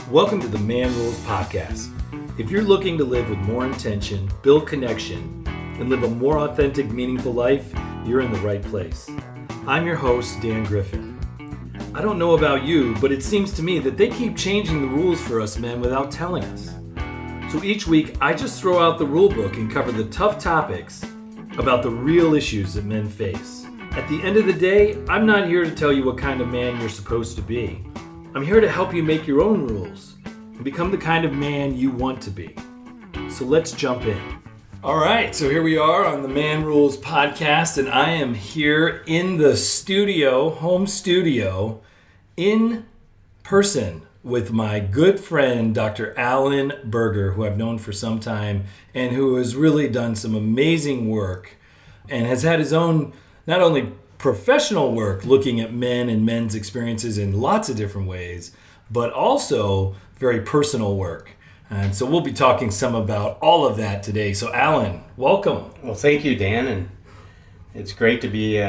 Welcome to the Man Rules Podcast. If you're looking to live with more intention, build connection, and live a more authentic, meaningful life, you're in the right place. I'm your host, Dan Griffin. I don't know about you, but it seems to me that they keep changing the rules for us men without telling us. So each week, I just throw out the rule book and cover the tough topics about the real issues that men face. At the end of the day, I'm not here to tell you what kind of man you're supposed to be. I'm here to help you make your own rules and become the kind of man you want to be. So let's jump in. All right, so here we are on the Man Rules Podcast, and I am here in the studio, home studio, in person with my good friend, Dr. Alan Berger, who I've known for some time and who has really done some amazing work and has had his own, not only professional work looking at men and men's experiences in lots of different ways, but also very personal work. And so we'll be talking some about all of that today. So Alan, welcome. Well, thank you, Dan, and it's great to be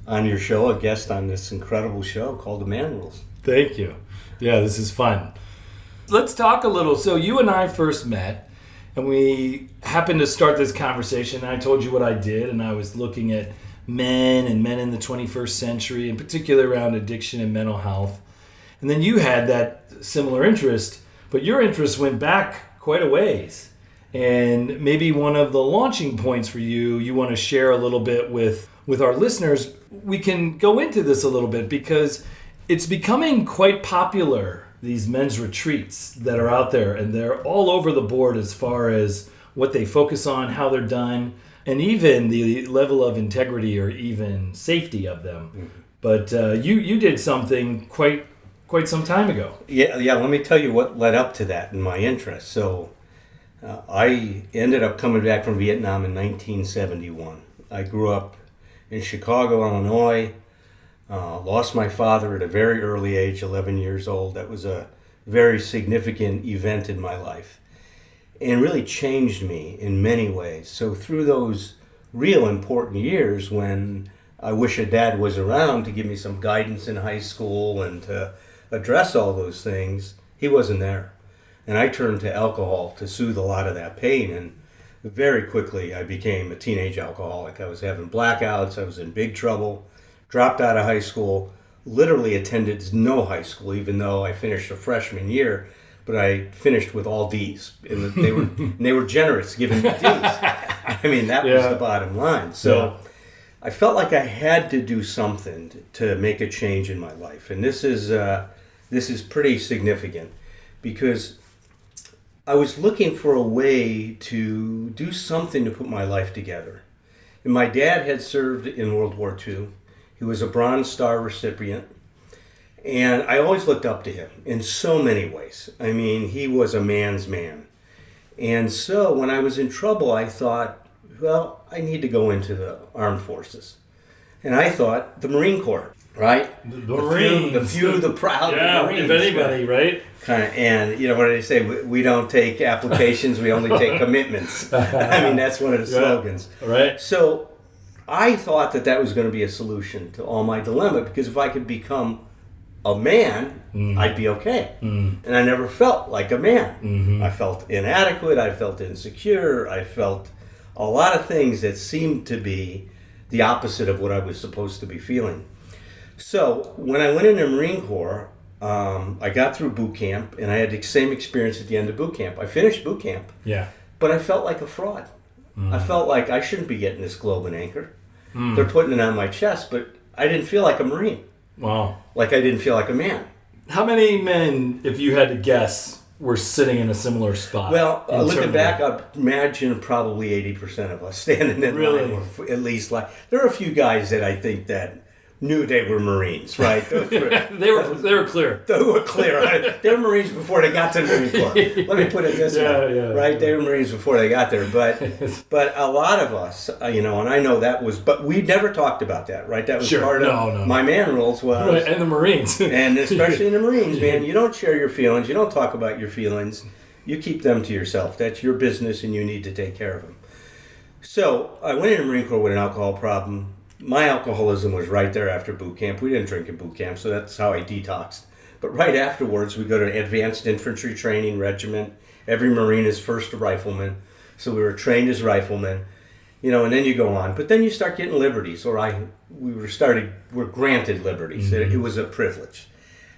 on your show, a guest on this incredible show called The Man Rules. Thank you. Yeah, this is fun. Let's talk a little. So you and I first met, and we happened to start this conversation. I told you what I did, and I was looking at men and men in the 21st century, in particular around addiction and mental health. And then you had that similar interest, but your interest went back quite a ways. And maybe one of the launching points for you, you want to share a little bit with our listeners. We can go into this a little bit because it's becoming quite popular, these men's retreats that are out there, and they're all over the board as far as what they focus on, how they're done, and even the level of integrity or even safety of them. Mm-hmm. But you did something quite some time ago. Yeah. Let me tell you what led up to that and my interest. So I ended up coming back from Vietnam in 1971. I grew up in Chicago, Illinois. Lost my father at a very early age, 11 years old. That was a very significant event in my life and really changed me in many ways. So through those real important years when I wish a dad was around to give me some guidance in high school and to address all those things, he wasn't there. And I turned to alcohol to soothe a lot of that pain, and very quickly I became a teenage alcoholic. I was having blackouts, I was in big trouble, dropped out of high school, literally attended no high school even though I finished a freshman year. But I finished with all D's, and they were generous giving me D's. I mean, that was the bottom line. So I felt like I had to do something to make a change in my life, and this is pretty significant because I was looking for a way to do something to put my life together. And my dad had served in World War II. He was a Bronze Star recipient. And I always looked up to him in so many ways. I mean, he was a man's man. And so when I was in trouble, I thought, well, I need to go into the armed forces. And I thought the Marine Corps, right? The Marines. The few, the proud. Yeah, the Marines, if anybody, right? Kind of, and you know what do they say? We don't take applications, we only take commitments. I mean, that's one of the slogans. Right. So I thought that was going to be a solution to all my dilemma, because if I could become a man, I'd be okay. And I never felt like a man. Mm-hmm. I felt inadequate, I felt insecure, I felt a lot of things that seemed to be the opposite of what I was supposed to be feeling. So when I went into the Marine Corps, I got through boot camp, and I had the same experience at the end of boot camp. I finished boot camp, but I felt like a fraud. I felt like I shouldn't be getting this globe and anchor. They're putting it on my chest, but I didn't feel like a Marine. Wow. Like I didn't feel like a man. How many men, if you had to guess, were sitting in a similar spot? Well, looking back, I'd imagine probably 80% of us standing in line were at least like. There are a few guys that I think that knew they were Marines, right? They were clear. They were clear. They were Marines before they got to the Marine Corps. Let me put it this way, right? They were Marines before they got there, but a lot of us, and I know that was, but we never talked about that, right? That was part of my man rules was, right, and the Marines, and especially in the Marines, man, you don't share your feelings, you don't talk about your feelings, you keep them to yourself. That's your business, and you need to take care of them. So I went into the Marine Corps with an alcohol problem. My alcoholism was right there after boot camp. We didn't drink at boot camp, so that's how I detoxed. But right afterwards, we go to Advanced Infantry Training Regiment. Every Marine is first a rifleman. So we were trained as riflemen, and then you go on. But then you start getting liberties, we're granted liberties. Mm-hmm. It was a privilege.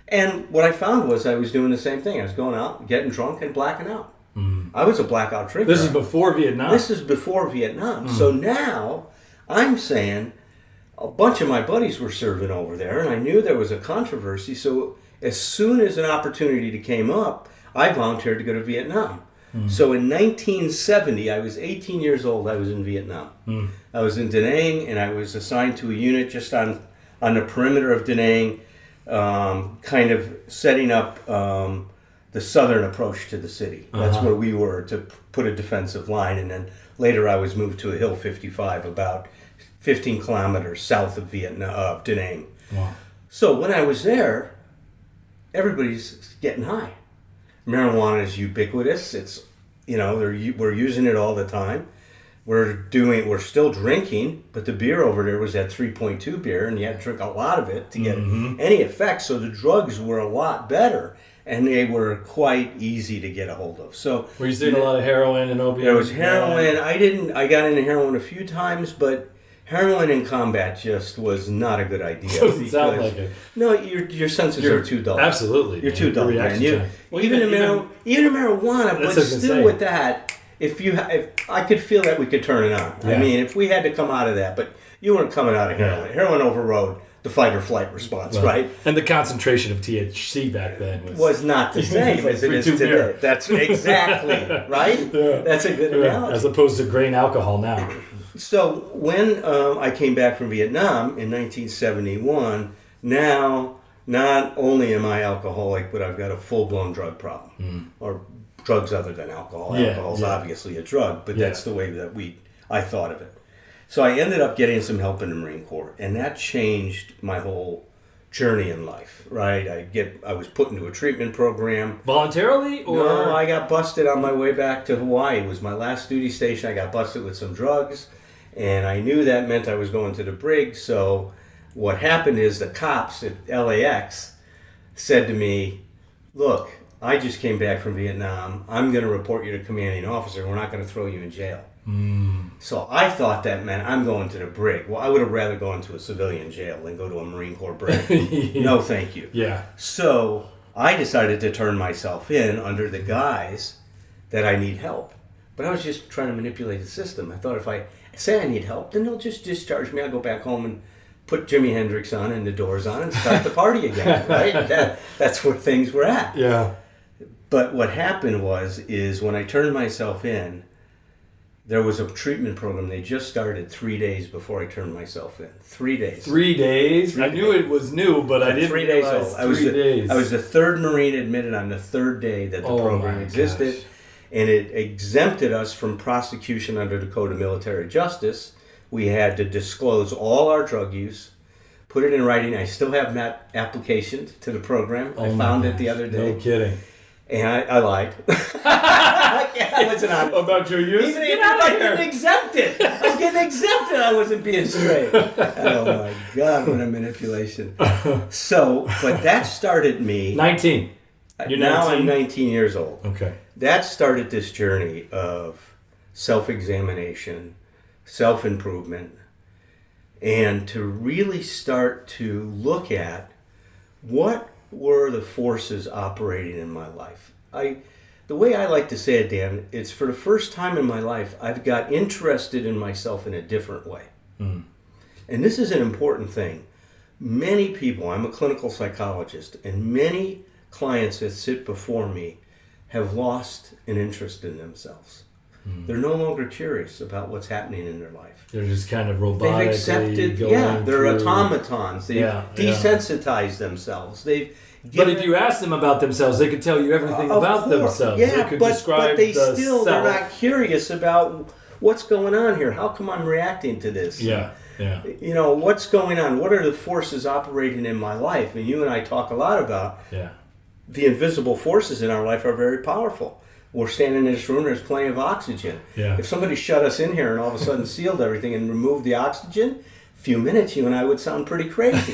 And what I found was I was doing the same thing. I was going out, getting drunk, and blacking out. Mm-hmm. I was a blackout drinker. This is before Vietnam. This is before Vietnam. Mm-hmm. So now I'm saying a bunch of my buddies were serving over there, and I knew there was a controversy. So as soon as an opportunity came up, I volunteered to go to Vietnam. Mm. So in 1970, I was 18 years old. I was in Vietnam. Mm. I was in Da Nang, and I was assigned to a unit just on the perimeter of Da Nang, kind of setting up the southern approach to the city. That's where we were to put a defensive line. And then later I was moved to a Hill 55, about 15 kilometers south of Da Nang. Wow. So when I was there, everybody's getting high. Marijuana is ubiquitous. It's, we're using it all the time. We're still drinking, but the beer over there was at 3.2 beer, and you had to drink a lot of it to get any effect. So the drugs were a lot better, and they were quite easy to get a hold of. So were you seeing a lot of heroin and opium? There was heroin. I got into heroin a few times, but heroin in combat just was not a good idea. Doesn't sound like it. No, your senses are too dull. Absolutely. You're too dull, man. Even in marijuana, but still with that, if I could feel that we could turn it on. Yeah. I mean, if we had to come out of that, but you weren't coming out of heroin. Yeah. Heroin overrode the fight or flight response, right? And the concentration of THC back then was not the same as it is today. That's exactly right. Yeah. That's a good analogy. As opposed to grain alcohol now. So when I came back from Vietnam in 1971, now not only am I alcoholic, but I've got a full-blown drug problem, or drugs other than alcohol. Yeah, alcohol is obviously a drug, but that's the way that I thought of it. So I ended up getting some help in the Marine Corps, and that changed my whole journey in life, right? I was put into a treatment program. Voluntarily? Or? No, I got busted on my way back to Hawaii. It was my last duty station. I got busted with some drugs, and I knew that meant I was going to the brig. So what happened is the cops at LAX said to me, look, I just came back from Vietnam. I'm going to report you to commanding officer. We're not going to throw you in jail. So I thought that meant I'm going to the brig. Well, I would have rather gone to a civilian jail than go to a Marine Corps brig. No, thank you. Yeah. So I decided to turn myself in under the guise that I need help. But I was just trying to manipulate the system. I thought if I say I need help, then they'll just discharge me. I'll go back home and put Jimi Hendrix on and the Doors on and start the party again, right? That's where things were at. Yeah. But what happened is when I turned myself in, there was a treatment program. They just started 3 days before I turned myself in. 3 days. 3 days? I knew it was new, but I didn't 3 days realize old. 3 days. I was the third Marine admitted on the third day that the program existed. Gosh. And it exempted us from prosecution under the Code of Military Justice. We had to disclose all our drug use, put it in writing. I still have that application to the program. I found it the other day. No kidding. And I lied. I wasn't honest. About your use? Even if I was getting exempted. I was getting exempted. I wasn't being straight. Oh my God, what a manipulation. So, but that started me. 19. You're now 19? I'm 19 years old. Okay. That started this journey of self-examination, self-improvement, and to really start to look at what were the forces operating in my life. The way I like to say it, Dan, it's for the first time in my life, I've got interested in myself in a different way. And this is an important thing. Many people, I'm a clinical psychologist, and many clients that sit before me have lost an interest in themselves. They're no longer curious about what's happening in their life. They're just kind of robotically They've accepted, they're through. Automatons. They've desensitized themselves. But if you ask them about themselves, they could tell you everything about themselves. Yeah, they could describe they're not curious about what's going on here. How come I'm reacting to this? Yeah. You know, what's going on? What are the forces operating in my life? And you and I talk a lot about the invisible forces in our life are very powerful. We're standing in this room, there's plenty of oxygen. Yeah. If somebody shut us in here and all of a sudden sealed everything and removed the oxygen, few minutes, you and I would sound pretty crazy.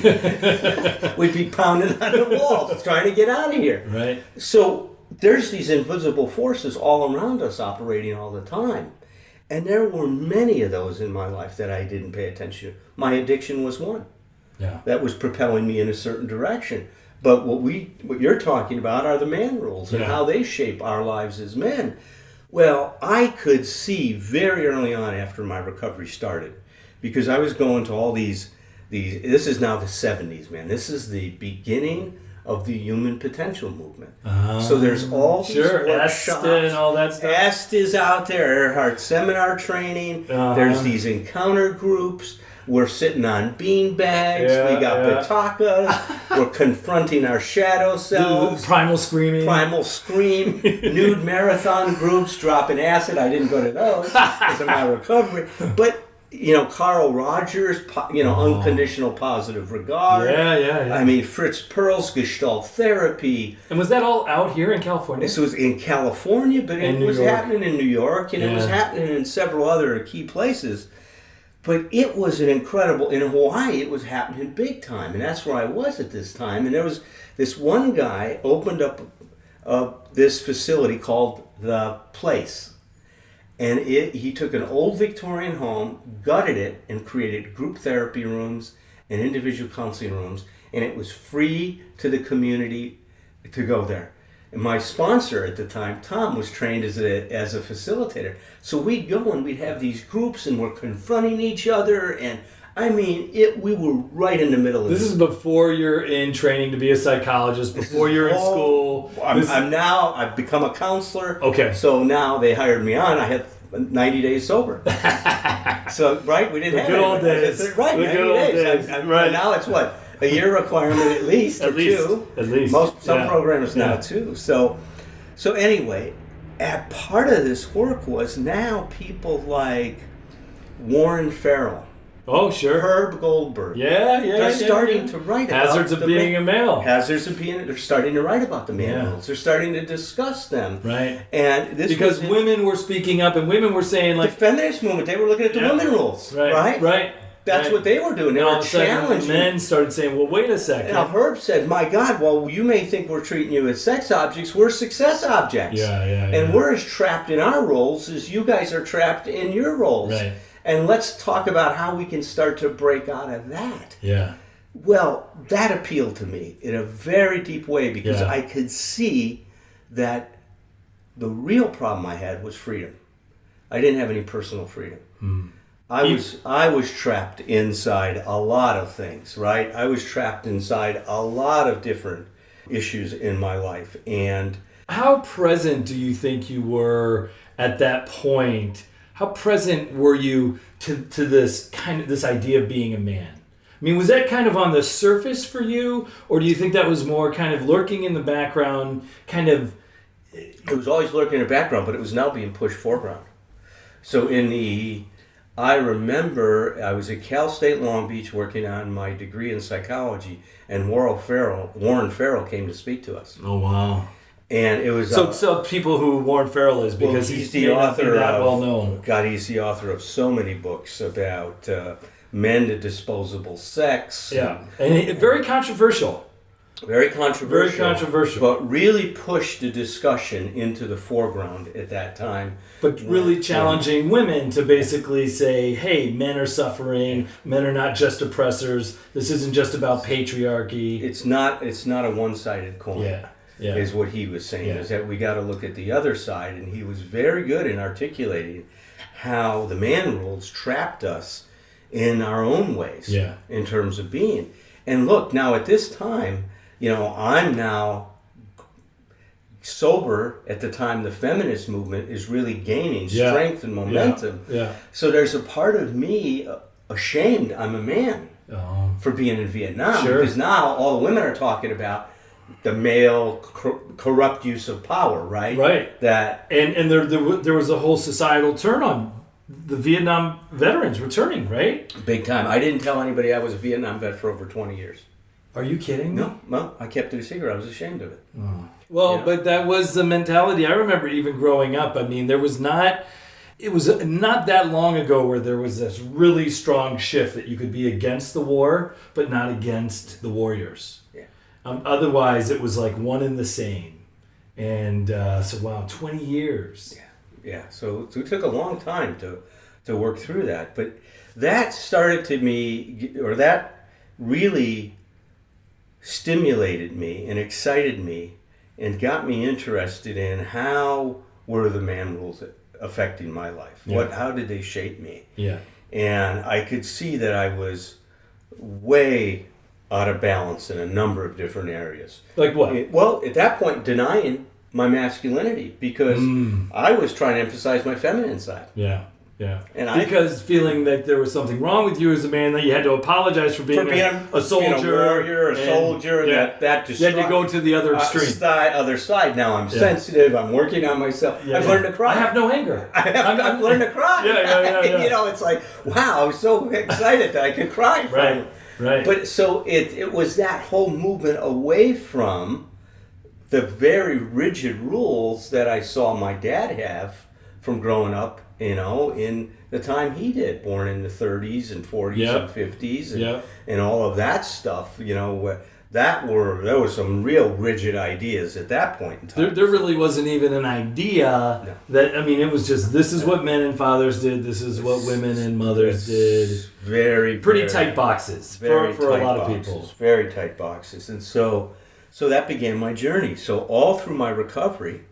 We'd be pounding on the walls trying to get out of here. Right. So there's these invisible forces all around us operating all the time. And there were many of those in my life that I didn't pay attention to. My addiction was one. Yeah. That was propelling me in a certain direction. But what you're talking about are the man rules and how they shape our lives as men. Well, I could see very early on after my recovery started, because I was going to all these this is now the 70s, man. This is the beginning of the human potential movement. So there's all these workshops. and all that stuff. EST is out there, Earhart seminar training. There's these encounter groups. We're sitting on bean bags. We got batakas. We're confronting our shadow selves. Primal screaming. Primal scream. Nude marathon groups dropping acid. I didn't go to those because of my recovery. But, Carl Rogers, unconditional positive regard. Yeah. I mean, Fritz Perls, Gestalt therapy. And was that all out here in California? This was in California, but it was happening in New York, and it was happening in several other key places. But it was an incredible, in Hawaii, it was happening big time. And that's where I was at this time. And there was this one guy opened up this facility called The Place. And he took an old Victorian home, gutted it, and created group therapy rooms and individual counseling rooms. And it was free to the community to go there. And my sponsor at the time, Tom, was trained as a facilitator. So we'd go and we'd have these groups and we're confronting each other. And I mean, we were right in the middle of this. This is before you're in training to be a psychologist, before you're in school. I've become a counselor. Okay. So now they hired me on. I had 90 days sober. So, right, we didn't have good old days. Right, the 90 good old days. days. Right. Now it's what? A year requirement at least, or two. At least. Some programs now too. So anyway, part of this work was now people like Warren Farrell. Oh, sure. Herb Goldberg. They're starting to write about Hazards of being a male. They're starting to write about the man rules. They're starting to discuss them. Right. And because women were speaking up and women were saying, like, the feminist movement, they were looking at the women rules. Right. That's what they were doing. They were challenging. Men started saying, well, wait a second. Now, Herb said, my God, well, you may think we're treating you as sex objects. We're success objects. And we're as trapped in our roles as you guys are trapped in your roles. Right. And let's talk about how we can start to break out of that. Yeah. Well, that appealed to me in a very deep way because I could see that the real problem I had was freedom. I didn't have any personal freedom. I was trapped inside a lot of things, right? I was trapped inside a lot of different issues in my life. And how present do you think you were at that point? How present were you to this idea of being a man? I mean, was that kind of on the surface for you, or do you think that was more kind of lurking in the background, kind of? It was always lurking in the background, but it was now being pushed foreground. So I remember I was at Cal State Long Beach working on my degree in psychology, and Warren Farrell came to speak to us. Oh, wow. And it was so people who Warren Farrell is, because he's the author that well known. God, he's the author of so many books about men to disposable sex. Yeah, and very controversial. Very controversial. But really pushed the discussion into the foreground at that time. But really challenging women to basically say, hey, men are suffering, men are not just oppressors, this isn't just about patriarchy. It's not a one-sided coin. Is what he was saying, is that we got to look at the other side, and he was very good in articulating how the man rules trapped us in our own ways in terms of being. And look, now at this time, I'm now sober at the time the feminist movement is really gaining strength and momentum. So there's a part of me ashamed I'm a man for being in Vietnam, because now all the women are talking about the male corrupt use of power, right? Right. That and there was a whole societal turn on the Vietnam veterans returning, right? Big time. I didn't tell anybody I was a Vietnam vet for over 20 years. Are you kidding me? No, I kept it a secret. I was ashamed of it. Oh. Well, but that was the mentality. I remember even growing up. I mean, there was not it was not that long ago where there was this really strong shift that you could be against the war, but not against the warriors. Yeah. Otherwise, it was like one and the same. And so, wow, 20 years. Yeah. So it took a long time to work through that. But that started to me, or that really stimulated me and excited me and got me interested in how were the man rules affecting my life. Yeah. How did they shape me? Yeah. And I could see that I was way out of balance in a number of different areas. Like what? Well, at that point, denying my masculinity because I was trying to emphasize my feminine side. Yeah. Yeah. And because feeling that there was something wrong with you as a man, that you had to apologize for being a soldier, being a warrior, soldier, yeah. that you had to go to the other extreme. Other side. Now I'm sensitive. I'm working on myself. Yeah, I've learned to cry. I have no anger. I've learned to cry. Yeah. You know, it's like, wow, I was so excited that I could cry. Right. But so it was that whole movement away from the very rigid rules that I saw my dad have from growing up, you know, in the time he did, born in the 30s and 40s and 50s and all of that stuff, you know, there were some real rigid ideas at that point in time. There really wasn't even an idea that, I mean, it was just, this is what men and fathers did, this is what women and mothers did. Pretty tight boxes for a lot of people. Very tight boxes. And so that began my journey. So all through my recovery,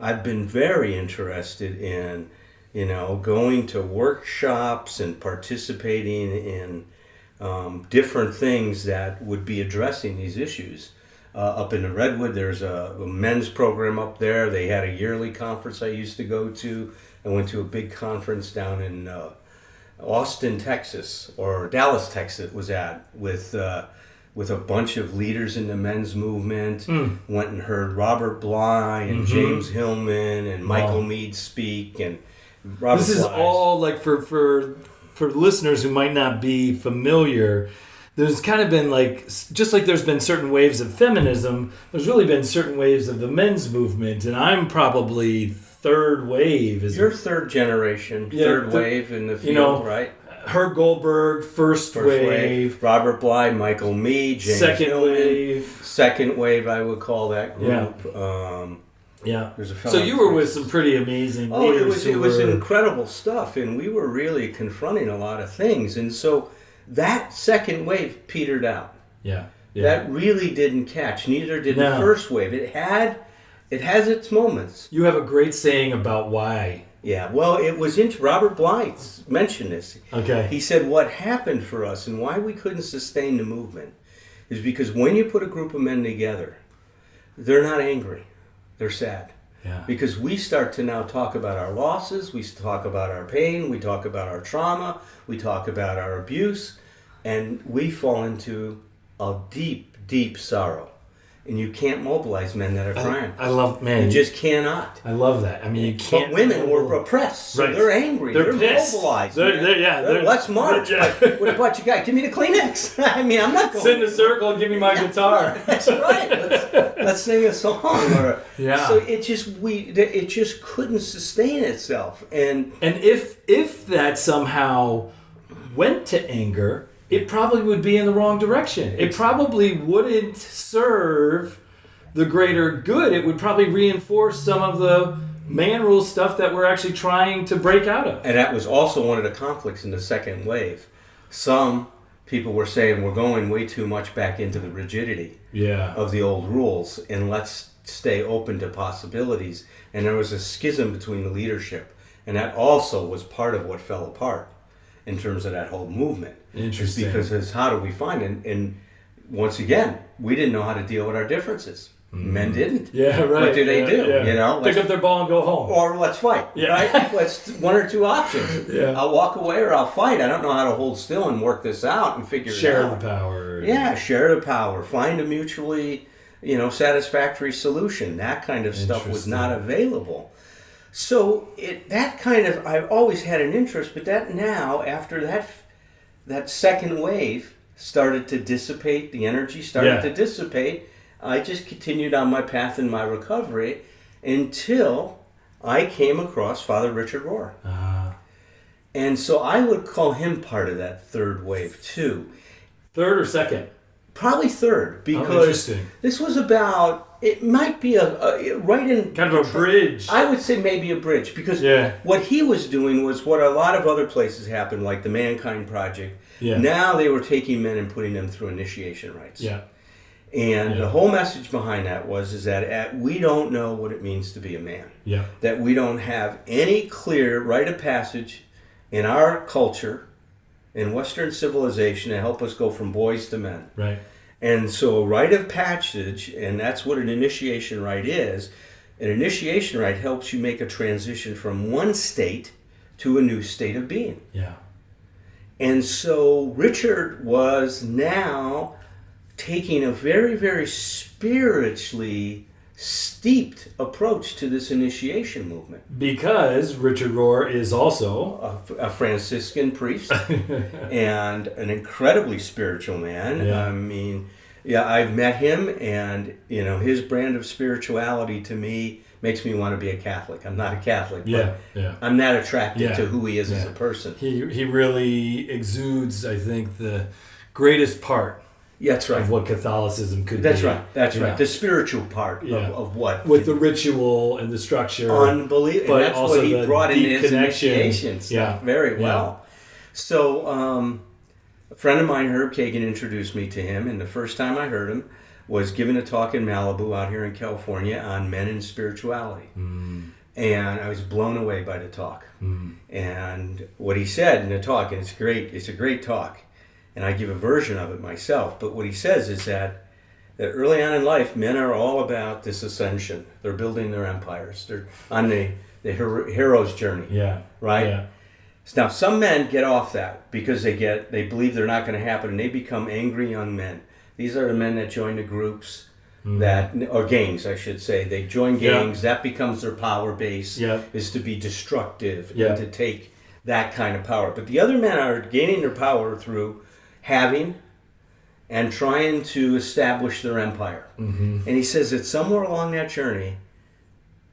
I've been very interested in, you know, going to workshops and participating in different things that would be addressing these issues. Up in the Redwood, there's a men's program up there. They had a yearly conference I used to go to. I went to a big conference down in Austin, Texas, or Dallas, Texas was at, with a bunch of leaders in the men's movement. Went and heard Robert Bly and James Hillman and Michael Meade speak. And Robert This is Bly's. all like for listeners who might not be familiar. There's kind of been like, just like there's been certain waves of feminism, there's really been certain waves of the men's movement, and I'm probably third wave. You're third generation, third wave in the field, you know, right? Herb Goldberg, first wave. Robert Bly, Michael Meade, James second Hillman. wave. Second wave, I would call that group. There's a fellow so you were with some pretty amazing leaders. It was incredible stuff, and we were really confronting a lot of things. And so that second wave petered out. Yeah. That really didn't catch. Neither did the first wave. It has its moments. You have a great saying about why. Yeah, well, it was Robert Bly mentioned this. Okay. He said what happened for us and why we couldn't sustain the movement is because when you put a group of men together, they're not angry. They're sad. Yeah. Because we start to now talk about our losses, we talk about our pain, we talk about our trauma, we talk about our abuse, and we fall into a deep, deep sorrow. And you can't mobilize men that are crying. I love men. You just cannot. I love that. I mean, you can't. But women were oppressed, so they're angry. They're pissed. Mobilized. Let's march. What about you guys? Give me the Kleenex. I mean, I'm not going. Sit in a circle and give me my guitar. That's right. Let's sing a song. So it just couldn't sustain itself. And if that somehow went to anger, it probably would be in the wrong direction. It probably wouldn't serve the greater good. It would probably reinforce some of the man rule stuff that we're actually trying to break out of. And that was also one of the conflicts in the second wave. Some people were saying we're going way too much back into the rigidity of the old rules, and let's stay open to possibilities. And there was a schism between the leadership, and that also was part of what fell apart in terms of that whole movement. Interesting. Because it's how do we find it? And once again, we didn't know how to deal with our differences. Men didn't. Yeah, right. What do they do? Yeah. You know, pick up their ball and go home. Or let's fight. Yeah. Right? Let's one or two options. Yeah. I'll walk away or I'll fight. I don't know how to hold still and work this out and figure it out. Share the power. Yeah, share the power. Find a mutually, satisfactory solution. That kind of stuff was not available. So I've always had an interest, but that now, after that second wave started to dissipate, the energy started to dissipate, I just continued on my path in my recovery until I came across Father Richard Rohr. And so I would call him part of that third wave too. Third or second? Probably third, because interesting. This was about, it might be a right in... Kind of a bridge. I would say maybe a bridge, because what he was doing was what a lot of other places happened, like the Mankind Project. Yeah. Now they were taking men and putting them through initiation rites. Yeah. And the whole message behind that is that we don't know what it means to be a man. Yeah. That we don't have any clear rite of passage in our culture, in Western civilization, to help us go from boys to men. Right. And so a rite of passage, and that's what an initiation rite is. An initiation rite helps you make a transition from one state to a new state of being. Yeah. And so Richard was now taking a very, very spiritually steeped approach to this initiation movement. Because Richard Rohr is also a Franciscan priest and an incredibly spiritual man. Yeah. I mean, I've met him, and his brand of spirituality to me makes me want to be a Catholic. I'm not a Catholic, but I'm not attracted to who he is as a person. He really exudes, I think, the greatest part. That's right. Of what Catholicism could That's be. Right. That's right. The spiritual part of what. With the ritual and the structure. Unbelievable. And that's also what he brought into his connection. initiation stuff very well. So a friend of mine, Herb Kagan, introduced me to him, and the first time I heard him was giving a talk in Malibu out here in California on men and spirituality. Mm. And I was blown away by the talk. Mm. And what he said in the talk, and it's a great talk, and I give a version of it myself, but what he says is that early on in life, men are all about this ascension. They're building their empires. They're on the hero's journey. Yeah. Right? Yeah. Now, some men get off that because they believe they're not going to happen, and they become angry young men. These are the men that join the groups, or gangs, I should say. They join gangs. That becomes their power base, is to be destructive and to take that kind of power. But the other men are gaining their power through having and trying to establish their empire. Mm-hmm. And he says that somewhere along that journey,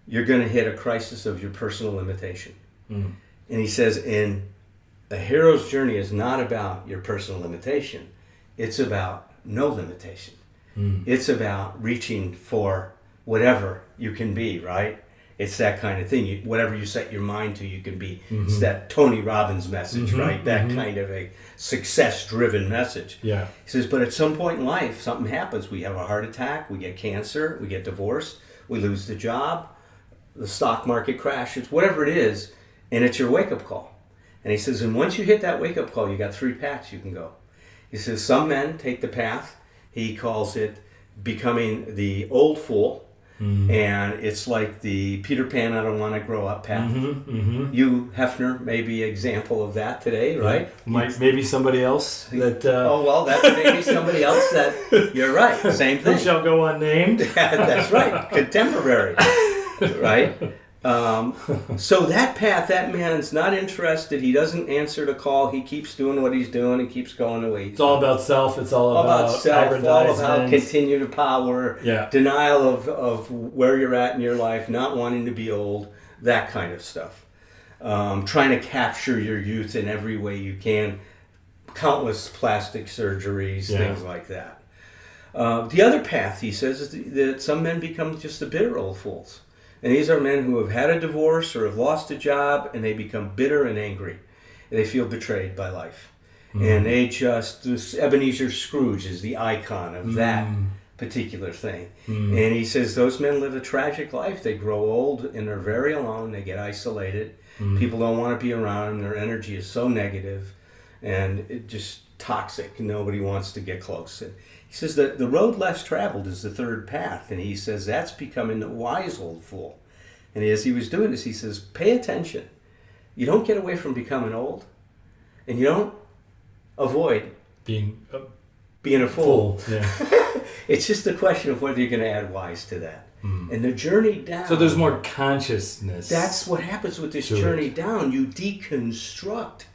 you're going to hit a crisis of your personal limitation. Mm. And he says, a hero's journey is not about your personal limitation. It's about no limitation. Mm. It's about reaching for whatever you can be, right? It's that kind of thing. Whatever you set your mind to, you can be. Mm-hmm. It's that Tony Robbins message, right? That kind of a success-driven message. Yeah. He says, but at some point in life, something happens. We have a heart attack, we get cancer, we get divorced, we lose the job, the stock market crashes, whatever it is, and it's your wake-up call. And he says, and once you hit that wake-up call, you got 3 paths you can go. He says, some men take the path, he calls it becoming the old fool. Mm-hmm. And it's like the Peter Pan, I don't want to grow up path. Mm-hmm, mm-hmm. You, Hefner, may be an example of that today, right? Maybe somebody else that... that's maybe somebody else that... You're right, same thing. Who shall go unnamed. That's right, contemporary, right? So that path, that man's not interested. He doesn't answer the call. He keeps doing what he's doing and keeps going the way he's It's all about self. It's all about self, all about continued power, denial of where you're at in your life, not wanting to be old, that kind of stuff. Trying to capture your youth in every way you can. Countless plastic surgeries, things like that. The other path, he says, is that some men become just the bitter old fools. And these are men who have had a divorce or have lost a job, and they become bitter and angry. They feel betrayed by life. Mm. And they this Ebenezer Scrooge is the icon of that particular thing. Mm. And he says those men live a tragic life. They grow old and they're very alone. They get isolated. Mm. People don't want to be around them. Their energy is so negative and it just toxic. Nobody wants to get close. And he says that the road less traveled is the third path, and he says that's becoming the wise old fool. And as he was doing this, he says, pay attention. You don't get away from becoming old, and you don't avoid being a fool. Yeah. It's just a question of whether you're going to add wise to that. Mm. And the journey down... So there's more consciousness. That's what happens with this journey down. You deconstruct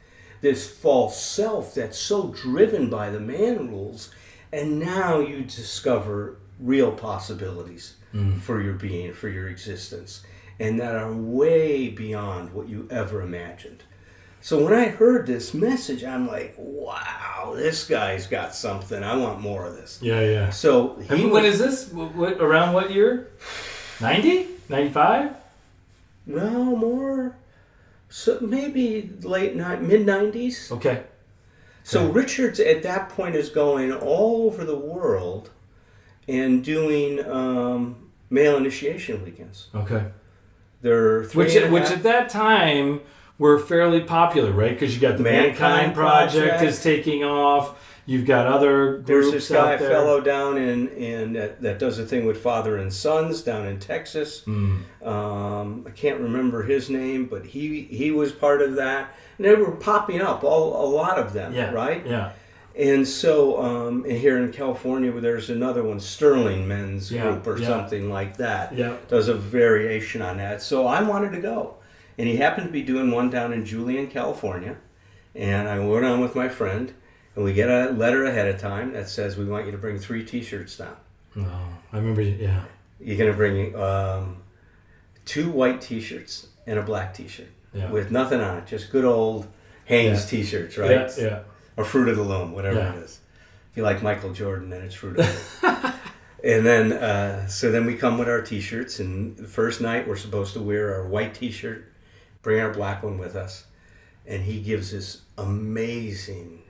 this false self that's so driven by the man rules, and now you discover real possibilities for your being, for your existence, and that are way beyond what you ever imagined. So when I heard this message, I'm like, wow, this guy's got something. I want more of this. Yeah. So when is this? Around what year? 90? 95? No, more. So maybe mid-90s. Okay. So Richards at that point is going all over the world and doing male initiation weekends. Okay. They're which at that time were fairly popular, right? Because you got the Mankind Project is taking off. You've got other groups. There's this guy fellow down in that does a thing with Father and Sons down in Texas. I can't remember his name, but he was part of that. And they were popping up, a lot of them, right? Yeah. And so here in California, there's another one, Sterling Men's Group or something like that. Yeah. Does a variation on that. So I wanted to go. And he happened to be doing one down in Julian, California. And I went on with my friend. And we get a letter ahead of time that says, we want you to bring 3 T-shirts down. Oh, I remember, yeah. You're going to bring 2 white T-shirts and a black T-shirt with nothing on it. Just good old Hanes T-shirts, right? Yeah. Or Fruit of the Loom, whatever it is. If you like Michael Jordan, then it's Fruit of the Loom. And then, so then we come with our T-shirts. And the first night, we're supposed to wear our white T-shirt, bring our black one with us. And he gives this amazing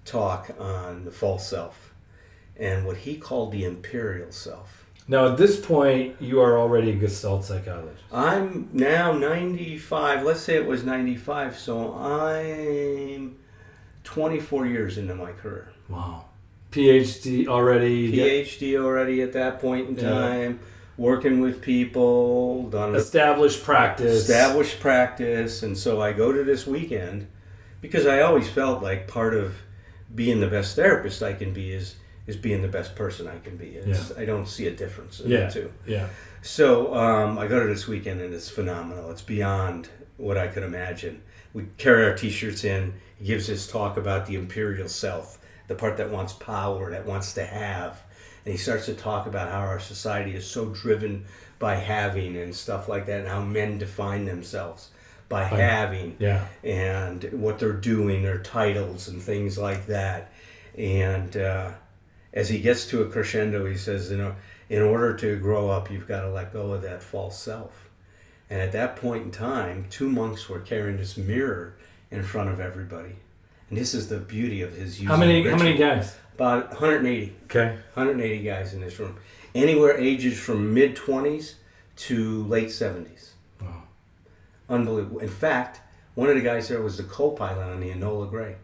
talk on the false self and what he called the imperial self. Now, at this point, you are already a Gestalt psychologist. I'm now 95. Let's say it was 95, so I'm 24 years into my career. Wow. PhD already. PhD already at that point in time. Working with people. Done established practice. And so I go to this weekend because I always felt like part of being the best therapist I can be is being the best person I can be. I don't see a difference in the two. Yeah. So I go to this weekend and it's phenomenal. It's beyond what I could imagine. We carry our T-shirts in. He gives his talk about the imperial self, the part that wants power, that wants to have. And he starts to talk about how our society is so driven by having and stuff like that, and how men define themselves by having and what they're doing, their titles and things like that. And as he gets to a crescendo, he says, in order to grow up, you've got to let go of that false self. And at that point in time, 2 monks were carrying this mirror in front of everybody. And this is the beauty of his using How many guys? About 180. Okay. 180 guys in this room. Anywhere ages from mid-20s to late 70s. Wow. Unbelievable. In fact, one of the guys there was the co-pilot on the Enola Gray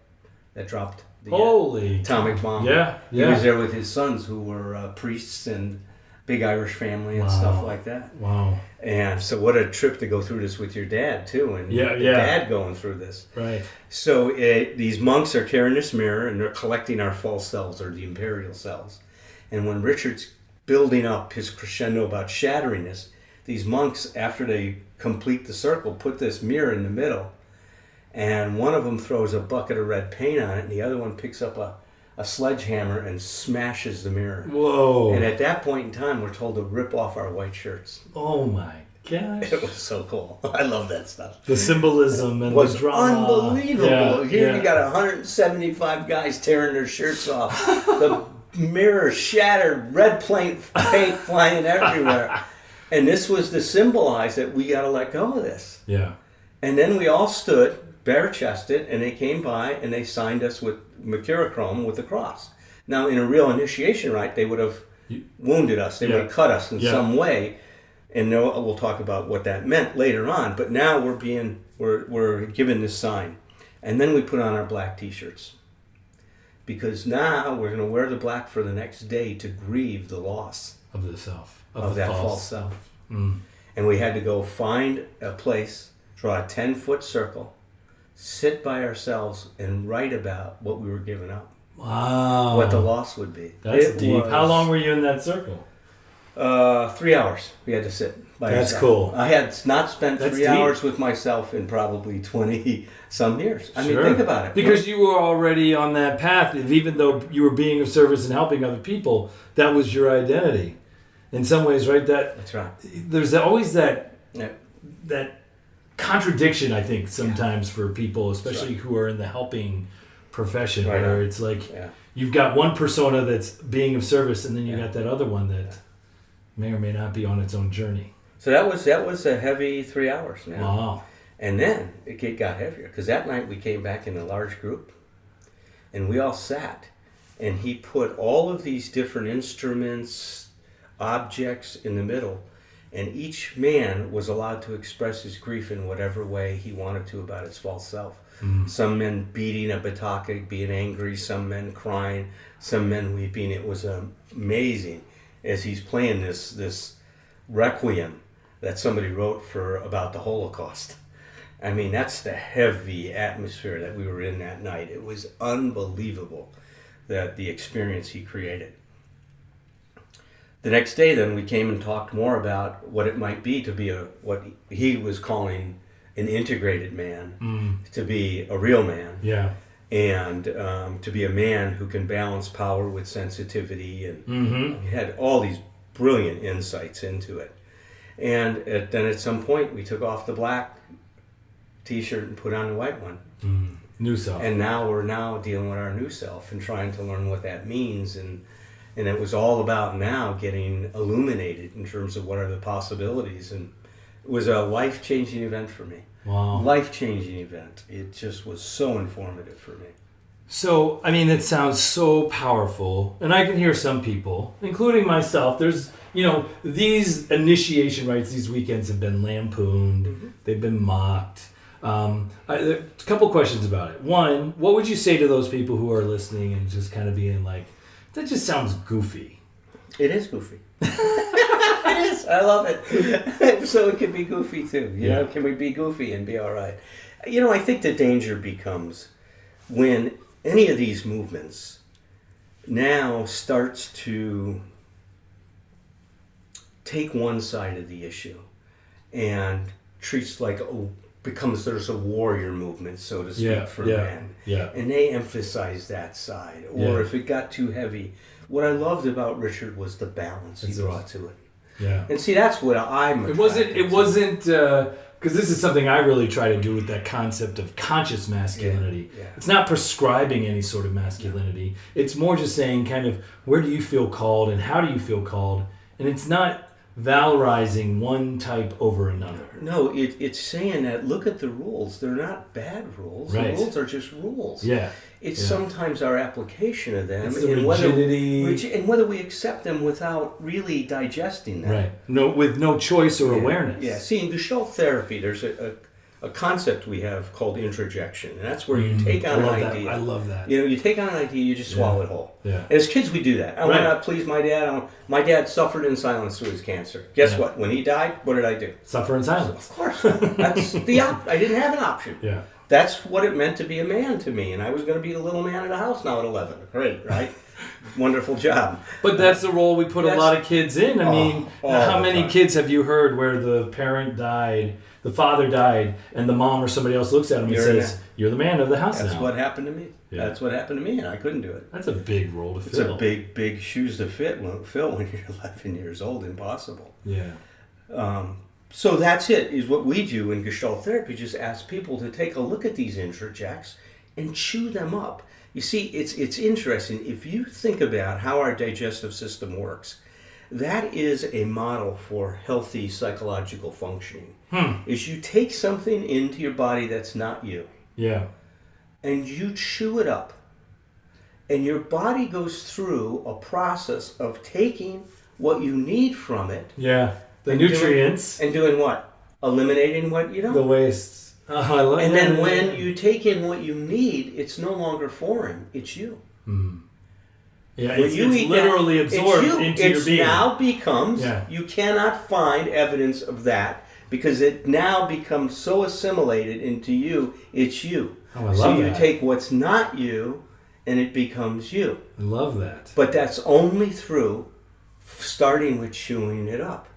that dropped the atomic bomb. Yeah. He was there with his sons who were priests and big Irish family and stuff like that. Wow. And so what a trip to go through this with your dad, too. And your dad going through this. Right. So these monks are carrying this mirror and they're collecting our false selves or the imperial selves. And when Richard's building up his crescendo about shattering this, these monks, after they complete the circle, put this mirror in the middle. And one of them throws a bucket of red paint on it and the other one picks up a sledgehammer and smashes the mirror. Whoa. And at that point in time, we're told to rip off our white shirts. Oh my gosh. It was so cool. I love that stuff. The symbolism and the drama. Unbelievable. Here you got 175 guys tearing their shirts off. The mirror shattered, red paint flying everywhere. And this was to symbolize that we got to let go of this. Yeah. And then we all stood bare-chested, and they came by and they signed us with mercurochrome with the cross. Now, in a real initiation rite, they would have wounded us. They would have cut us in some way, and we'll talk about what that meant later on. But now we're given this sign, and then we put on our black T-shirts because now we're going to wear the black for the next day to grieve the loss of the self, of that false self. Mm. And we had to go find a place, draw a 10-foot circle, sit by ourselves and write about what we were giving up. Wow. What the loss would be. That's deep. How long were you in that circle? 3 hours we had to sit by That's ourselves. Cool. I had not spent That's 3 deep. hours with myself in probably 20 some years. I mean, think about it. Because you were already on that path. Even though you were being of service and helping other people, that was your identity. In some ways, right? That's right. There's always that contradiction, I think, sometimes for people, especially who are in the helping profession, Right where on. it's like you've got one persona that's being of service, and then you got that other one that may or may not be on its own journey. So that was a heavy 3 hours, man. Wow. And then it got heavier, because that night we came back in a large group, and we all sat, and he put all of these different instruments, objects in the middle, and each man was allowed to express his grief in whatever way he wanted to about his false self. Some men beating a bataka, being angry, some men crying, some men weeping. It was amazing as he's playing this requiem that somebody wrote about the Holocaust. I mean, that's the heavy atmosphere that we were in that night. It was unbelievable, the experience he created. The next day, then, we came and talked more about what it might be to be what he was calling an integrated man, to be a real man, and to be a man who can balance power with sensitivity, and he had all these brilliant insights into it. And then at some point, we took off the black T-shirt and put on the white one. New self. And now we're dealing with our new self and trying to learn what that means. And it was all about now getting illuminated in terms of what are the possibilities. And it was a life-changing event for me. Wow. Life-changing event. It just was so informative for me. So, I mean, it sounds so powerful. And I can hear some people, including myself, there's, these initiation rites, these weekends have been lampooned. They've been mocked. A couple questions about it. One, what would you say to those people who are listening and just kind of being like, that just sounds goofy? It is goofy. It is. I love it. So it can be goofy too. You know, can we be goofy and be all right? I think the danger becomes when any of these movements now starts to take one side of the issue and treats there's a warrior movement, so to speak, for men. Yeah. And they emphasize that side. Or if it got too heavy. What I loved about Richard was the balance he brought to it. Yeah. And see, that's what I'm attracted It wasn't, because this is something I really try to do with that concept of conscious masculinity. Yeah. It's not prescribing any sort of masculinity. It's more just saying kind of, where do you feel called and how do you feel called? And it's not valorizing one type over another. No, it's saying that look at the rules. They're not bad rules. Right. The rules are just rules. Yeah. It's sometimes our application of them, it's the rigidity, and whether we accept them without really digesting them. Right. With no choice or awareness. Yeah. See, in Gestalt therapy, there's a concept we have called introjection, and that's where you take on an idea. I love that. You take on an idea, you just swallow it whole. Yeah. And as kids, we do that. I want to please my dad. My dad suffered in silence through his cancer. Guess what? When he died, what did I do? Suffer in silence. Of course. That's I didn't have an option. Yeah. That's what it meant to be a man to me, and I was going to be the little man of the house now at 11. Great, right? Wonderful job. But that's the role we put a lot of kids in. I mean, how many kids have you heard where the parent died, the father died, and the mom or somebody else looks at him and says, "You're the man of the house now." That's what happened to me. Yeah. That's what happened to me, and I couldn't do it. That's a big role to fill. It's a big, big shoes to fill when you're 11 years old. Impossible. Yeah. So that's it, is what we do in Gestalt therapy, just ask people to take a look at these introjects and chew them up. You see, it's interesting. If you think about how our digestive system works, that is a model for healthy psychological functioning. Is you take something into your body that's not you. Yeah. And you chew it up. And your body goes through a process of taking what you need from it. Yeah. The nutrients. And doing what? Eliminating what you don't. The waste. And then when you take in what you need, it's no longer foreign. It's you. Yeah, it's literally absorbed into your being. It now becomes, you cannot find evidence of that because it now becomes so assimilated into you, it's you. Oh, I love so you that. take what's not you and it becomes you. I love that. But that's only through starting with chewing it up.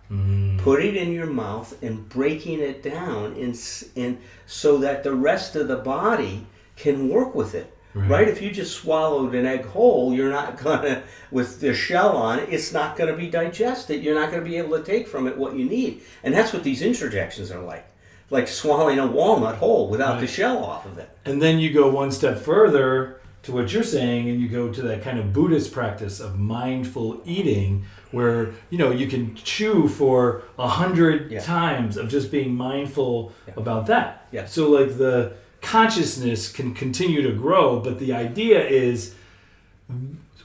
Put it in your mouth and breaking it down in so that the rest of the body can work with it. Right? If you just swallowed an egg whole, you're not gonna, with the shell on it, it's not gonna be digested. You're not gonna be able to take from it what you need. And that's what these introjections are like. like swallowing a walnut whole without Right. the shell off of it. And then you go one step further to what you're saying, and you go to that kind of Buddhist practice of mindful eating, where you can chew for 100 Yeah. times of just being mindful Yeah. about that. Yeah. So like the consciousness can continue to grow, but the idea is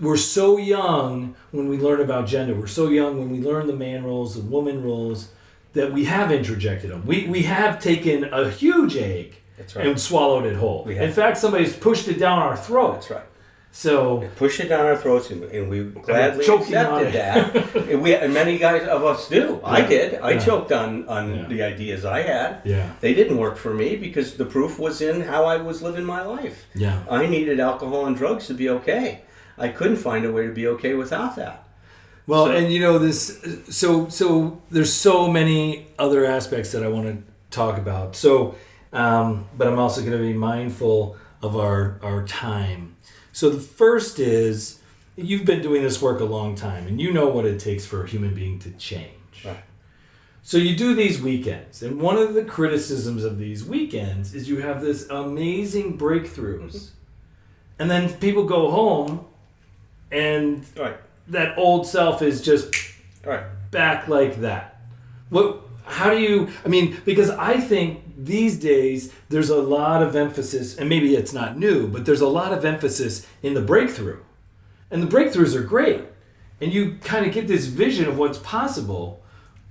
we're so young when we learn about gender. We're so young when we learn the man roles, the woman roles, that we have introjected them. We have taken a huge egg. That's right. And swallowed it whole. We have. In fact, somebody's pushed it down our throat. That's right. So Push it down our throats, and we gladly choking on accepted it. that. And many guys of us do. I did. I Yeah. choked on Yeah. the ideas I had. Yeah. They didn't work for me because the proof was in how I was living my life. Yeah. I needed alcohol and drugs to be okay. I couldn't find a way to be okay without that. Well, So- and this. So there's so many other aspects that I want to talk about. So, but I'm also going to be mindful of our time. So the first is, you've been doing this work a long time, and you know what it takes for a human being to change. Right. So you do these weekends, and one of the criticisms of these weekends is you have this amazing breakthroughs, and then people go home, and Right. that old self is just Right. back like that. How do you, because I think these days there's a lot of emphasis, and maybe it's not new, but there's a lot of emphasis in the breakthrough. And the breakthroughs are great. And you kind of get this vision of what's possible.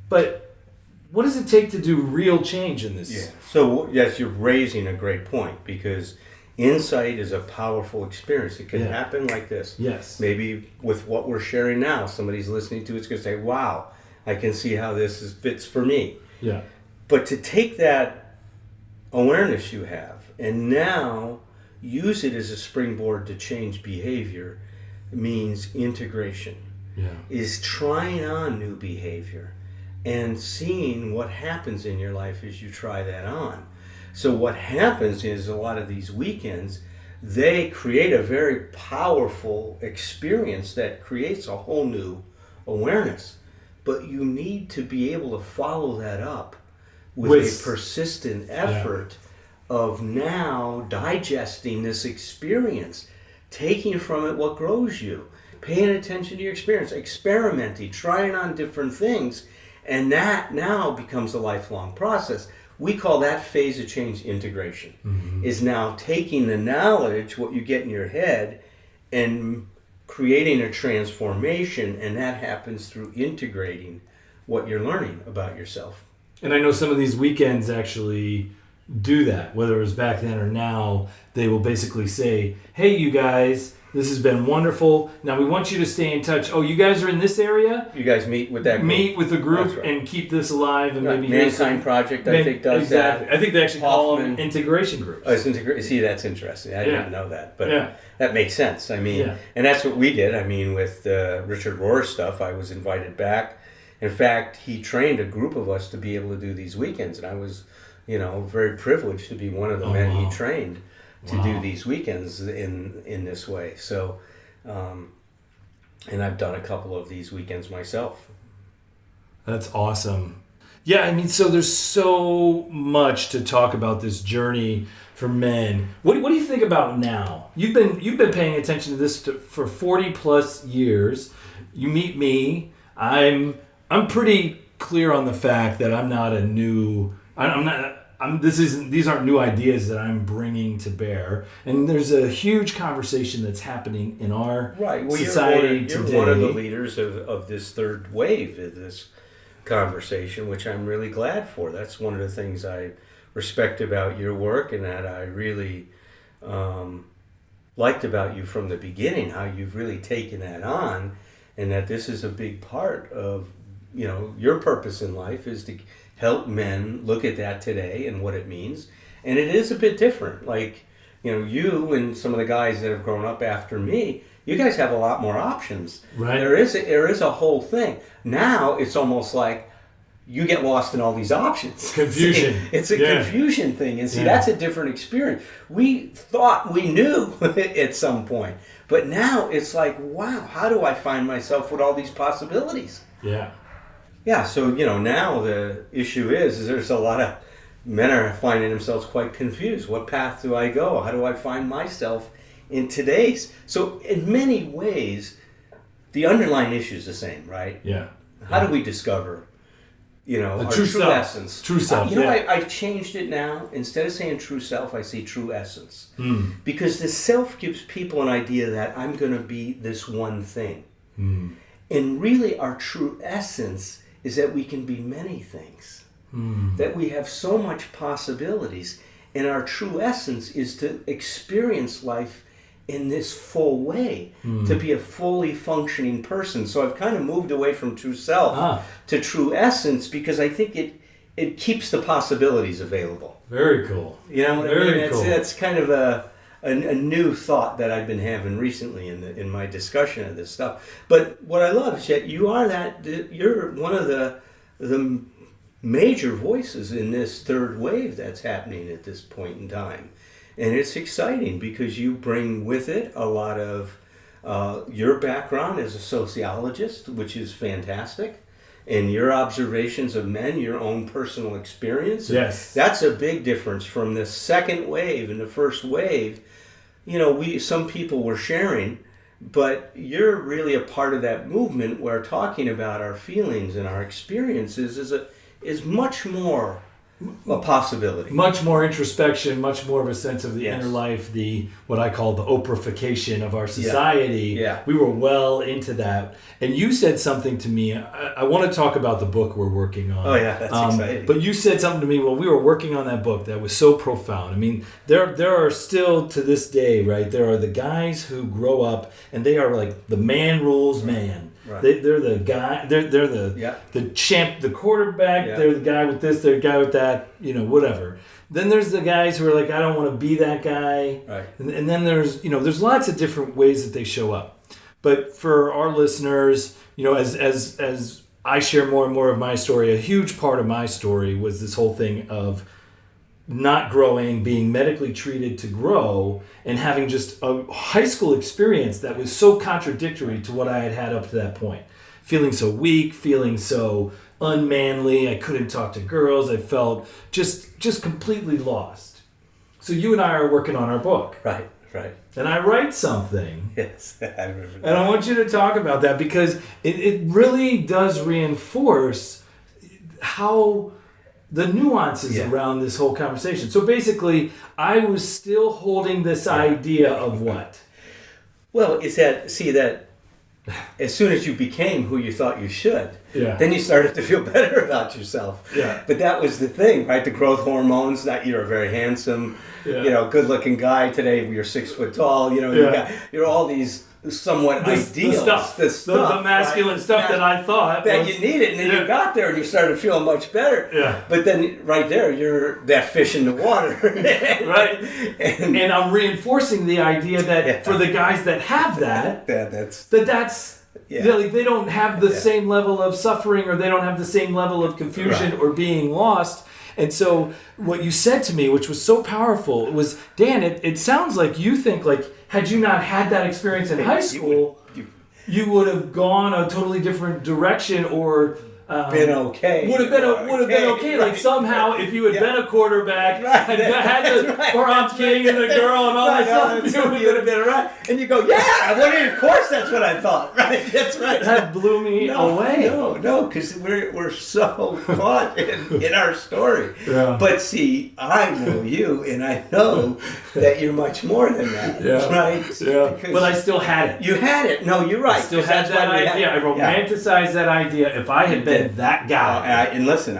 But what does it take to do real change in this? Yeah. So yes, you're raising a great point, because insight is a powerful experience. It can Yeah. happen like this. Yes. Maybe with what we're sharing now, somebody's listening to it's going to say, "Wow, I can see how fits for me." Yeah. But to take that awareness you have and now use it as a springboard to change behavior means integration. Yeah. Is trying on new behavior and seeing what happens in your life as you try that on. So what happens is a lot of these weekends, they create a very powerful experience that creates a whole new awareness. But you need to be able to follow that up with a persistent effort of now digesting this experience, taking from it what grows you, paying attention to your experience, experimenting, trying on different things, and that now becomes a lifelong process. We call that phase of change integration. Mm-hmm. Is now taking the knowledge, what you get in your head, and creating a transformation, and that happens through integrating what you're learning about yourself. And I know some of these weekends actually do that, whether it was back then or now. They will basically say, "Hey, you guys, this has been wonderful. Now we want you to stay in touch. Oh, you guys are in this area? You guys meet with that group. Meet with the group That's right. and keep this alive." And Right. maybe here's Mankind some- Project, I think, does exactly. that. I think they actually call them Hoffman. integration groups. Oh, see, that's interesting. I Yeah. didn't know that, but Yeah. that makes sense. Yeah. And that's what we did. With Richard Rohr's stuff, I was invited back. In fact, he trained a group of us to be able to do these weekends, and I was, very privileged to be one of the men wow. he trained to Wow. do these weekends in this way. So, and I've done a couple of these weekends myself. That's awesome. Yeah, so there's so much to talk about this journey for men. What do you think about now? You've been paying attention to this for 40 plus years. You meet me. I'm pretty clear on the fact that I'm not a new. These aren't new ideas that I'm bringing to bear. And there's a huge conversation that's happening in our society today. You're one of the leaders of this third wave of this conversation, which I'm really glad for. That's one of the things I respect about your work, and that I really liked about you from the beginning, how you've really taken that on, and that this is a big part of your purpose in life is to help men look at that today and what it means. And it is a bit different. You and some of the guys that have grown up after me, you guys have a lot more options. Right. There is a whole thing. Now it's almost like you get lost in all these options. Confusion. It's a confusion thing. And that's a different experience. We thought we knew at some point. But now it's like, wow, how do I find myself with all these possibilities? Yeah. Yeah, so now the issue is there's a lot of men are finding themselves quite confused. What path do I go? How do I find myself in today's? So in many ways, the underlying issue is the same, right? Yeah. How do we discover, our true true self. essence? True self, I've changed it now. Instead of saying true self, I say true essence. Because the self gives people an idea that I'm going to be this one thing. And really our true essence is that we can be many things. That we have so much possibilities. And our true essence is to experience life in this full way, to be a fully functioning person. So I've kind of moved away from true self to true essence because I think it keeps the possibilities available. Very cool. You know what Very I mean? cool. It's kind of a new thought that I've been having recently in my discussion of this stuff. But what I love is that you're one of the major voices in this third wave that's happening at this point in time. And it's exciting because you bring with it a lot of your background as a sociologist, which is fantastic, and your observations of men, your own personal experience. Yes. That's a big difference from the second wave and the first wave. Some people were sharing, but you're really a part of that movement where talking about our feelings and our experiences is much more a possibility. Much more introspection, much more of a sense of the Yes. inner life, what I call the Oprahfication of our society. Yeah. We were well into that. And you said something to me. I want to talk about the book we're working on. Oh, yeah, that's exciting. But you said something to me while we were working on that book that was so profound. I mean, there are still to this day, right? There are the guys who grow up and they are like the man rules man. Right. They're the guy. They're the champ, the quarterback. Yeah. They're the guy with this. They're the guy with that. Whatever. Then there's the guys who are like, I don't want to be that guy. Right. And then there's lots of different ways that they show up. But for our listeners, as I share more and more of my story, a huge part of my story was this whole thing of not growing, being medically treated to grow, and having just a high school experience that was so contradictory to what I had had up to that point. Feeling so weak, feeling so unmanly, I couldn't talk to girls, I felt just completely lost. So you and I are working on our book. Right. And I write something. Yes, I remember that. And I want you to talk about that because it really does reinforce how the nuances around this whole conversation. So basically, I was still holding this idea of what? Well, it's that as soon as you became who you thought you should, then you started to feel better about yourself. Yeah. But that was the thing, right? The growth hormones, that you're a very handsome, good-looking guy today. You're 6 foot tall. You're all these somewhat ideals. The masculine stuff that I thought that you needed, and then you got there and you started feeling much better. Yeah. But then right there, you're that fish in the water. Right. And I'm reinforcing the idea that for the guys that have that's they don't have the same level of suffering, or they don't have the same level of confusion or being lost. And so what you said to me, which was so powerful, was, Dan, it sounds like you think like, had you not had that experience in high school, you would have gone a totally different direction, or been okay. Would have been okay. Like somehow, if you had been a quarterback, had the prom king and the girl and all that stuff, you would have been right. And you go, of course that's what I thought. Right, that's right. That blew me away. No, because we're so caught in our story. Yeah. But see, I know you, and I know that you're much more than that. Yeah. Right? Yeah. But I still had it. You had it. No, you're right. I still had that idea. I romanticized that idea. If I had been that guy. And listen,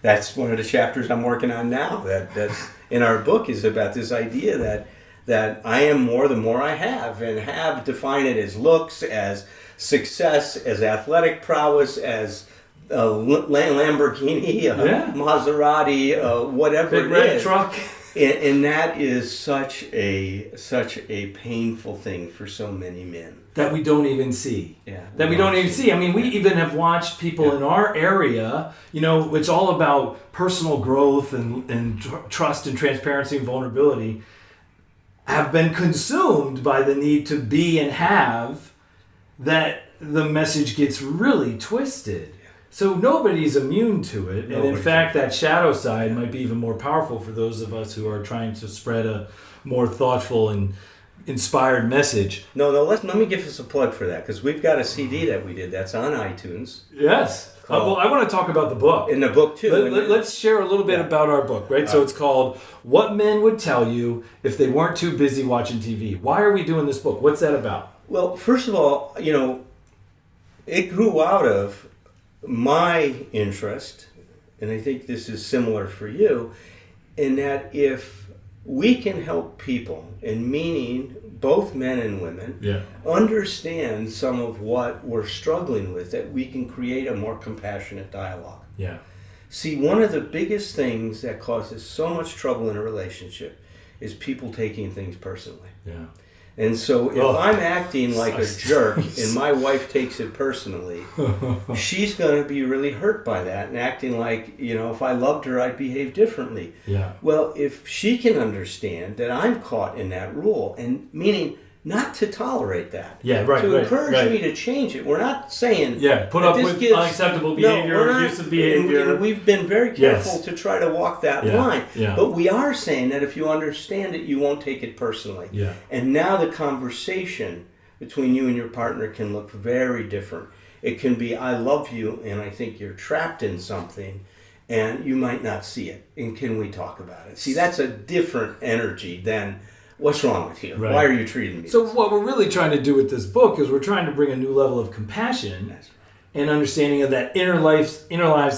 that's one of the chapters I'm working on now. That in our book is about this idea that I am more the more I have, and define it as looks, as success, as athletic prowess, as Lamborghini, Maserati, whatever big it red is. truck. And that is such a painful thing for so many men. That we don't even see. Yeah. That we don't even see. I mean, we even have watched people in our area, it's all about personal growth and trust and transparency and vulnerability, have been consumed by the need to be and have, that the message gets really twisted. So nobody's immune to it. And in Nobody's fact, that shadow side might be even more powerful for those of us who are trying to spread a more thoughtful and inspired message. No, let me give us a plug for that, because we've got a CD that we did that's on iTunes. Yes. Well, I want to talk about the book. In the book, too. Let's share a little bit about our book, right? So it's called What Men Would Tell You If They Weren't Too Busy Watching TV. Why are we doing this book? What's that about? Well, first of all, it grew out of my interest, and I think this is similar for you, in that if we can help people, and meaning both men and women, understand some of what we're struggling with, that we can create a more compassionate dialogue. Yeah. See, one of the biggest things that causes so much trouble in a relationship is people taking things personally. Yeah. And so if I'm acting like a jerk and my wife takes it personally, she's going to be really hurt by that and acting like, if I loved her, I'd behave differently. Yeah. Well, if she can understand that I'm caught in that rule, and meaning not to tolerate that. Yeah, right. To encourage me to change it. We're not saying... put up with unacceptable behavior, abusive behavior. And we've been very careful to try to walk that line. Yeah. But we are saying that if you understand it, you won't take it personally. Yeah. And now the conversation between you and your partner can look very different. It can be, I love you, and I think you're trapped in something, and you might not see it. And can we talk about it? See, that's a different energy than... What's wrong with you? Right. Why are you treating me? So what we're really trying to do with this book is we're trying to bring a new level of compassion and understanding of that inner lives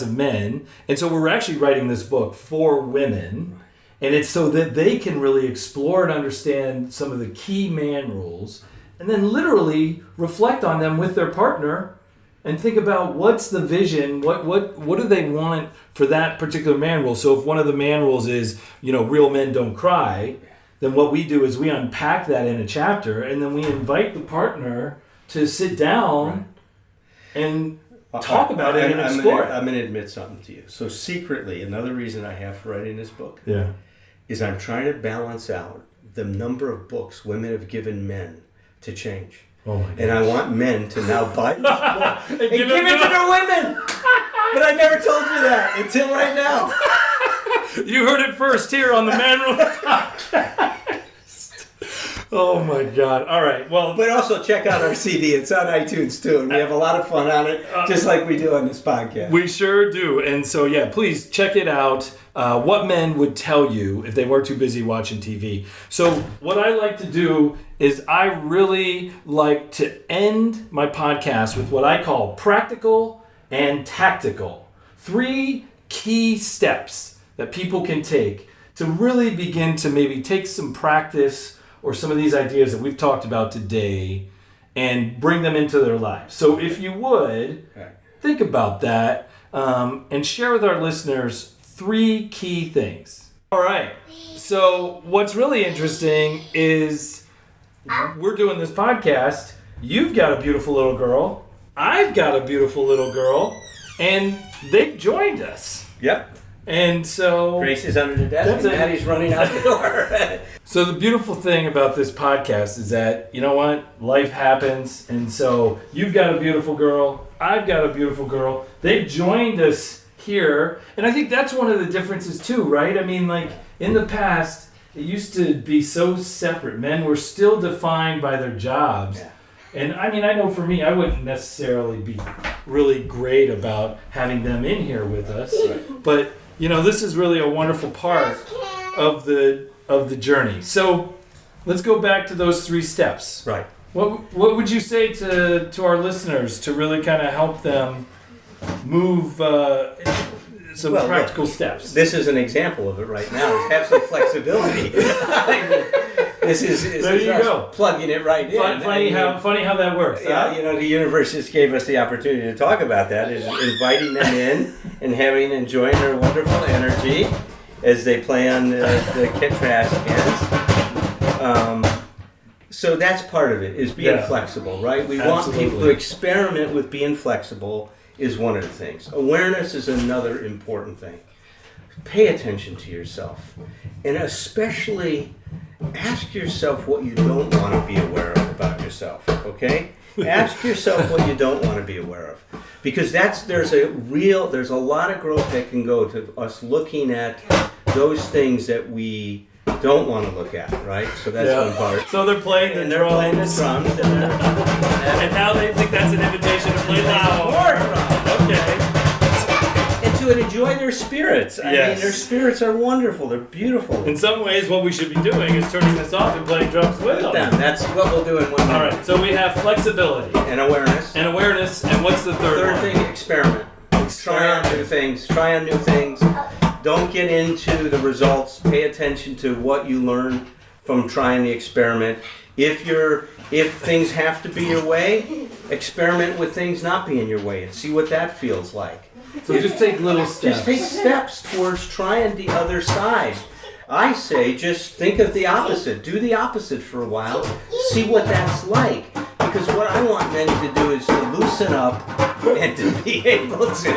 of men. And so we're actually writing this book for women. And it's so that they can really explore and understand some of the key man rules and then literally reflect on them with their partner and think about what's the vision, what do they want for that particular man rule. So if one of the man rules is, real men don't cry, then what we do is we unpack that in a chapter, and then we invite the partner to sit down and talk about it and explore it. I'm going to admit something to you. So secretly, another reason I have for writing this book is I'm trying to balance out the number of books women have given men to change. Oh my gosh. And I want men to now buy this book and give it to their women. But I never told you that until right now. You heard it first here on the Man Rule Podcast. Oh my God. All right. Well, but also check out our CD. It's on iTunes too, and we have a lot of fun on it, just like we do on this podcast. We sure do. And so, please check it out. What Men Would Tell You If They Weren't Too Busy Watching TV. So what I like to do is I really like to end my podcast with what I call practical and tactical. 3 key steps that people can take to really begin to maybe take some practice or some of these ideas that we've talked about today and bring them into their lives. So if you would, think about that and share with our listeners 3 key things. All right. So what's really interesting is we're doing this podcast. You've got a beautiful little girl. I've got a beautiful little girl. And they've joined us. Yep. And so... Grace is under the desk and Maddie's running out the door. So the beautiful thing about this podcast is that, you know what? Life happens. And so you've got a beautiful girl. I've got a beautiful girl. They've joined us here. And I think that's one of the differences too, right? I mean, like in the past, it used to be so separate. Men were still defined by their jobs. Yeah. And I mean, I know for me, I wouldn't necessarily be really great about having them in here with us. Right. But, this is really a wonderful part of the journey. So let's go back to those 3 steps. Right. What would you say to our listeners to really kind of help them move some practical steps? This is an example of it right now. Have some flexibility. This is us plugging it right in. Funny how that works. Yeah, the universe just gave us the opportunity to talk about that, is inviting them in and enjoying their wonderful energy as they play on the kit trash cans. So that's part of it, is being flexible, right? We want people to experiment with being flexible is one of the things. Awareness is another important thing. Pay attention to yourself, and especially ask yourself what you don't want to be aware of about yourself, okay? Ask yourself what you don't want to be aware of. Because there's a lot of growth that can go to us looking at those things that we don't want to look at, right? So that's one part. So they're playing the drums. And now they think that's an invitation to play loud. More drums. Okay. And to enjoy their spirits. I mean, their spirits are wonderful. They're beautiful. In some ways, what we should be doing is turning this off and playing drums with them. That's what we'll do in 1 minute. All right. So we have flexibility And awareness. and awareness. And what's the third one? Third thing, experiment. Try on new things. Don't get into the results. Pay attention to what you learn from trying the experiment. If things have to be your way, experiment with things not being your way and see what that feels like. So just take little steps. Just take steps towards trying the other side. I say just think of the opposite. Do the opposite for a while. See what that's like. Because what I want men to do is to loosen up and to be able to,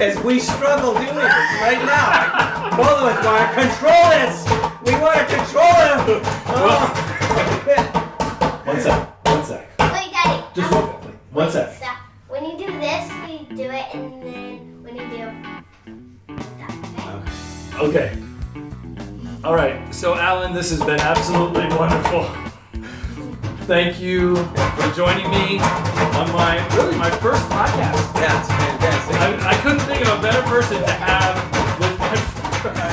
as we struggle doing this right now. Both of us want to control this. We want to control him. One sec. Wait, Daddy. Just one sec. Stop. When you do this, we do it, and then when you do, stop. Okay? Okay. All right. So, Alan, this has been absolutely wonderful. Thank you for joining me on my first podcast. That's fantastic. I couldn't think of a better person to have with my.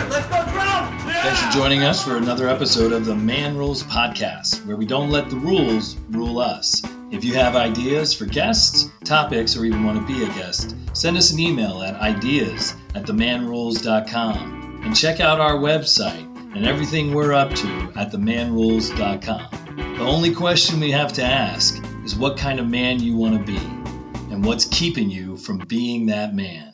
Let's go drum! Thanks for joining us for another episode of the Man Rules Podcast, where we don't let the rules rule us. If you have ideas for guests, topics, or even want to be a guest, send us an email at ideas@themanrules.com and check out our website and everything we're up to at themanrules.com. The only question we have to ask is what kind of man you want to be and what's keeping you from being that man.